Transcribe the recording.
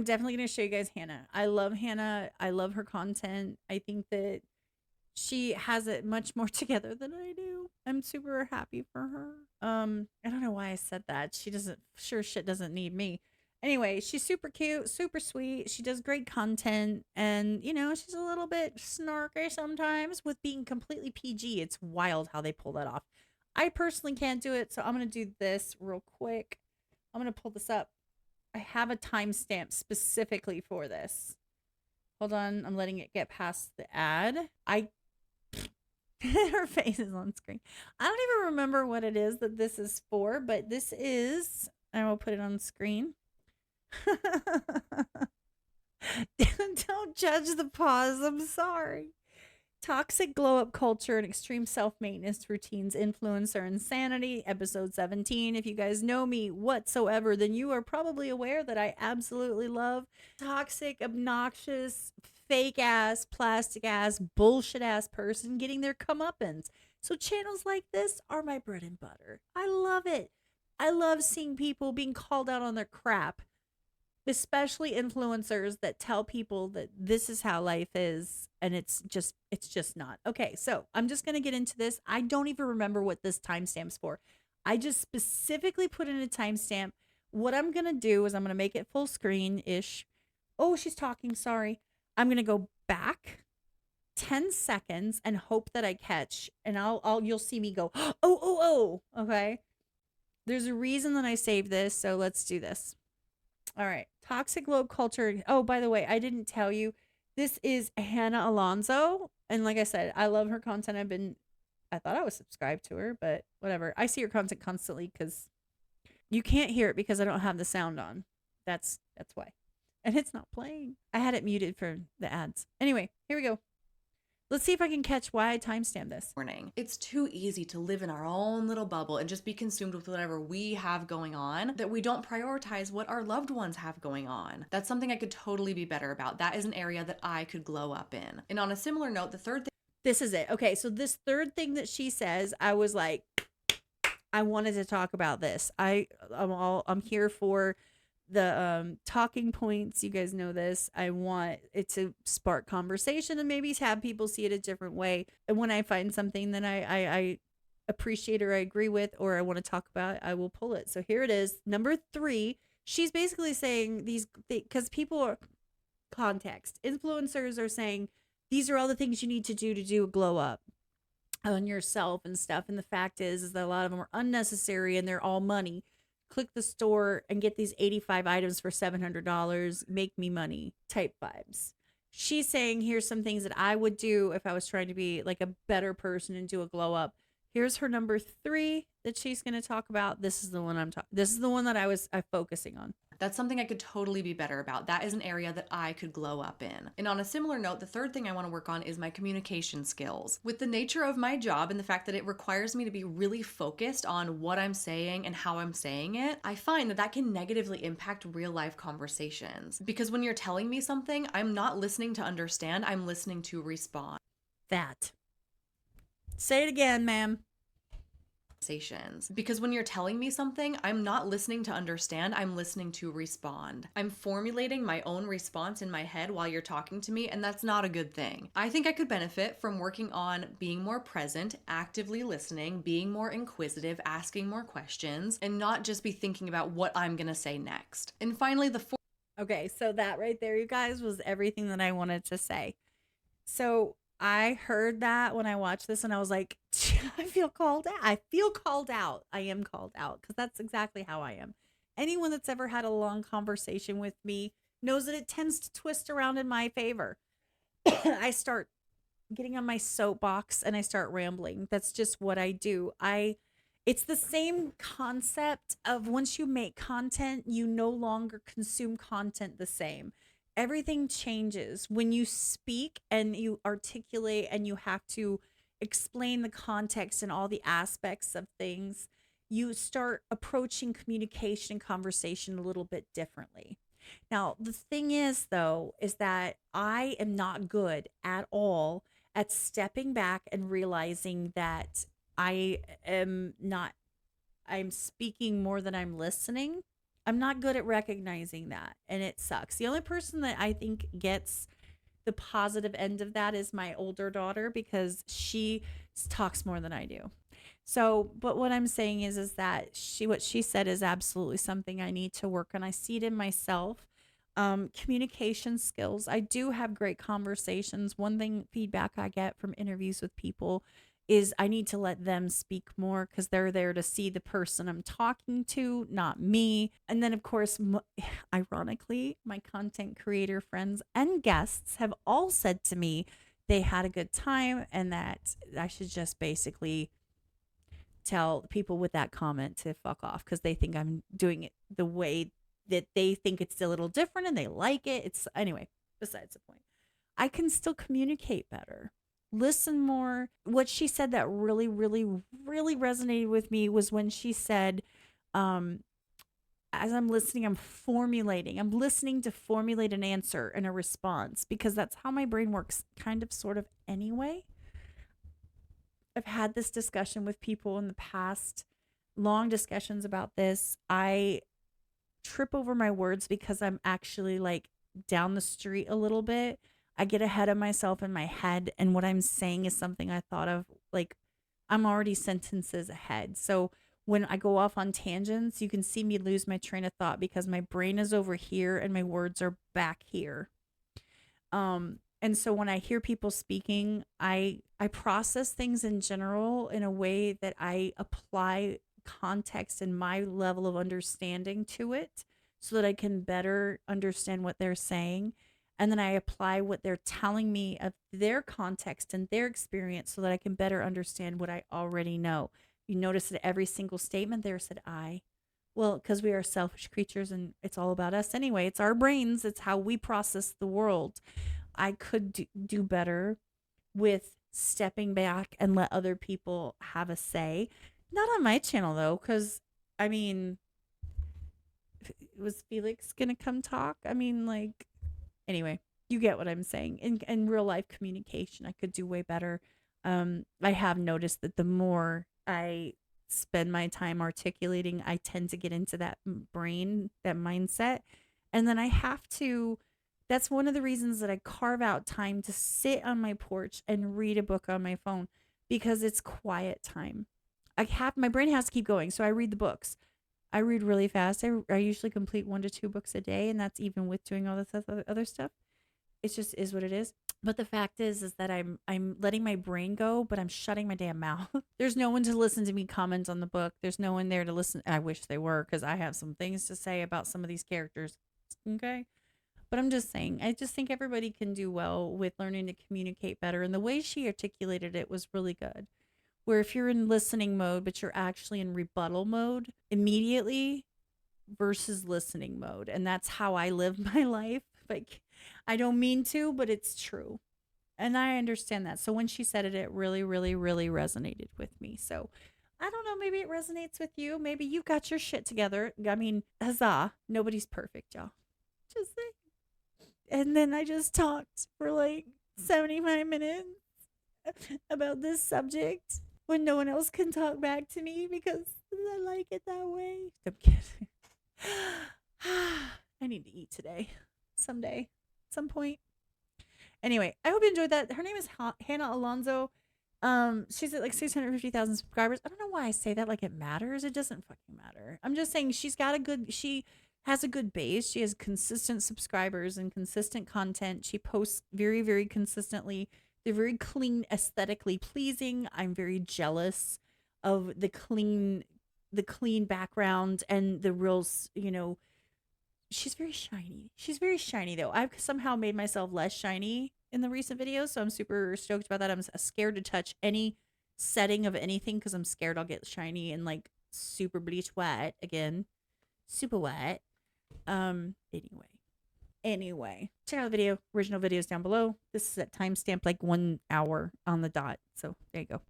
definitely going to show you guys Hannah. I love Hannah. I love her content. I think that she has it much more together than I do. I'm super happy for her. I don't know why I said that. She doesn't sure shit doesn't need me. Anyway, she's super cute, super sweet. She does great content and she's a little bit snarky sometimes with being completely PG. It's wild how they pull that off. I personally can't do it, so I'm going to do this real quick. I'm going to pull this up. I have a timestamp specifically for this. Hold on, I'm letting it get past the ad. Her face is on screen. I don't even remember what it is that this is for, but this is, I will put it on screen. Don't judge the pause. I'm sorry. Toxic glow up culture and extreme self maintenance routines influence our insanity. Episode 17. If you guys know me whatsoever, then you are probably aware that I absolutely love toxic, obnoxious, fake ass, plastic ass, bullshit ass person getting their comeuppance. So channels like this are my bread and butter. I love it. I love seeing people being called out on their crap, especially influencers that tell people that this is how life is and it's just not. Okay, so I'm just going to get into this. I don't even remember what this timestamp's for. I just specifically put in a timestamp. What I'm going to do is I'm going to make it full screen-ish. Oh, she's talking, sorry. I'm going to go back 10 seconds and hope that I catch, and you'll see me go, oh, okay? There's a reason that I saved this, so let's do this. All right. Toxic globe culture. Oh, by the way, I didn't tell you. This is Hannah Alonso. And like I said, I love her content. I thought I was subscribed to her, but whatever. I see her content constantly because you can't hear it because I don't have the sound on. That's why. And it's not playing. I had it muted for the ads. Anyway, here we go. Let's see if I can catch why I timestamped this. Morning. It's too easy to live in our own little bubble and just be consumed with whatever we have going on that we don't prioritize what our loved ones have going on. That's something I could totally be better about. That is an area that I could glow up in. And on a similar note, the third thing. This is it. Okay, so this third thing that she says, I was like, I wanted to talk about this. I'm here for the talking points. You guys know this. I want it to spark conversation and maybe have people see it a different way. And when I find something that I appreciate or I agree with or I want to talk about, I will pull it. So here it is. Number 3. She's basically saying these because people are context. Influencers are saying these are all the things you need to do a glow up on yourself and stuff. And the fact is that a lot of them are unnecessary and they're all money. Click the store and get these 85 items for $700. Make me money type vibes. She's saying, here's some things that I would do if I was trying to be like a better person and do a glow up. Here's her number 3 that she's going to talk about. This is the one this is the one that I'm focusing on. That's something I could totally be better about. That is an area that I could glow up in. And on a similar note, the third thing I want to work on is my communication skills. With the nature of my job and the fact that it requires me to be really focused on what I'm saying and how I'm saying it, I find that can negatively impact real life conversations. Because when you're telling me something, I'm not listening to understand, I'm listening to respond. That. Say it again, ma'am. Because when you're telling me something, I'm not listening to understand, I'm listening to respond. I'm formulating my own response in my head while you're talking to me, and that's not a good thing. I think I could benefit from working on being more present, actively listening, being more inquisitive, asking more questions, and not just be thinking about what I'm gonna say next. And finally, the fourth. Okay, so that right there, you guys, was everything that I wanted to say. So I heard that when I watched this and I was like, I feel called out. I feel called out. I am called out because that's exactly how I am. Anyone that's ever had a long conversation with me knows that it tends to twist around in my favor. I start getting on my soapbox and I start rambling. That's just what I do. It's the same concept of once you make content, you no longer consume content the same. Everything changes when you speak and you articulate and you have to explain the context and all the aspects of things. You start approaching communication and conversation a little bit differently. Now, the thing is, though, is that I am not good at all at stepping back and realizing that I'm speaking more than I'm listening. I'm not good at recognizing that, and it sucks. The only person that I think gets the positive end of that is my older daughter, because she talks more than I do. So, but what I'm saying is that what she said is absolutely something I need to work on. I see it in myself. Communication skills. I do have great conversations. One thing feedback I get from interviews with people is I need to let them speak more, because they're there to see the person I'm talking to, not me. And then, of course, ironically, my content creator friends and guests have all said to me they had a good time, and that I should just basically tell people with that comment to fuck off, because they think I'm doing it the way that they think it's a little different and they like it. It's anyway, besides the point. I can still communicate better, listen more. What she said that really, really, really resonated with me was when she said, as I'm listening, I'm listening to formulate an answer and a response, because that's how my brain works, kind of, sort of, anyway. I've had this discussion with people in the past, long discussions about this. I trip over my words because I'm actually like down the street a little bit. I get ahead of myself in my head, and what I'm saying is something I thought of, like, I'm already sentences ahead. So when I go off on tangents, you can see me lose my train of thought because my brain is over here and my words are back here. And so when I hear people speaking, I process things in general in a way that I apply context and my level of understanding to it, so that I can better understand what they're saying. And then I apply what they're telling me of their context and their experience, so that I can better understand what I already know. You notice that every single statement there said I. Well, because we are selfish creatures and it's all about us anyway. It's our brains, it's how we process the world. I could do better with stepping back and let other people have a say. Not on my channel though, because I mean, was Felix gonna come talk? I mean, like, anyway, you get what I'm saying. In real life communication, I could do way better. I have noticed that the more I spend my time articulating, I tend to get into that brain, that mindset, and then I have to. That's one of the reasons that I carve out time to sit on my porch and read a book on my phone, because it's quiet time. My brain has to keep going, so I read the books. I read really fast. I usually complete 1 to 2 books a day, and that's even with doing all this other stuff. It just is what it is. But the fact is that I'm letting my brain go, but I'm shutting my damn mouth. There's no one to listen to me comment on the book. There's no one there to listen. I wish they were, because I have some things to say about some of these characters. Okay. But I'm just saying, I just think everybody can do well with learning to communicate better. And the way she articulated it was really good. Where if you're in listening mode, but you're actually in rebuttal mode immediately versus listening mode. And that's how I live my life. Like, I don't mean to, but it's true. And I understand that. So when she said it, it really, really, really resonated with me. So I don't know, maybe it resonates with you. Maybe you got your shit together. I mean, huzzah. Nobody's perfect, y'all. Just saying. And then I just talked for like 75 minutes about this subject when no one else can talk back to me, because I like it that way. I'm kidding. I need to eat today, someday, at some point. Anyway, I hope you enjoyed that. Her name is Hannah Alonso. She's at like 650,000 subscribers. I don't know why I say that like it matters. It doesn't fucking matter. I'm just saying she has a good base. She has consistent subscribers and consistent content. She posts very, very consistently. They're very clean, aesthetically pleasing. I'm very jealous of the clean background and the real, she's very shiny. She's very shiny though. I've somehow made myself less shiny in the recent videos, so I'm super stoked about that. I'm scared to touch any setting of anything because I'm scared I'll get shiny and like super bleach white again. Super white. Anyway, check out the video. Original videos down below. This is at timestamp like 1 hour on the dot. So there you go.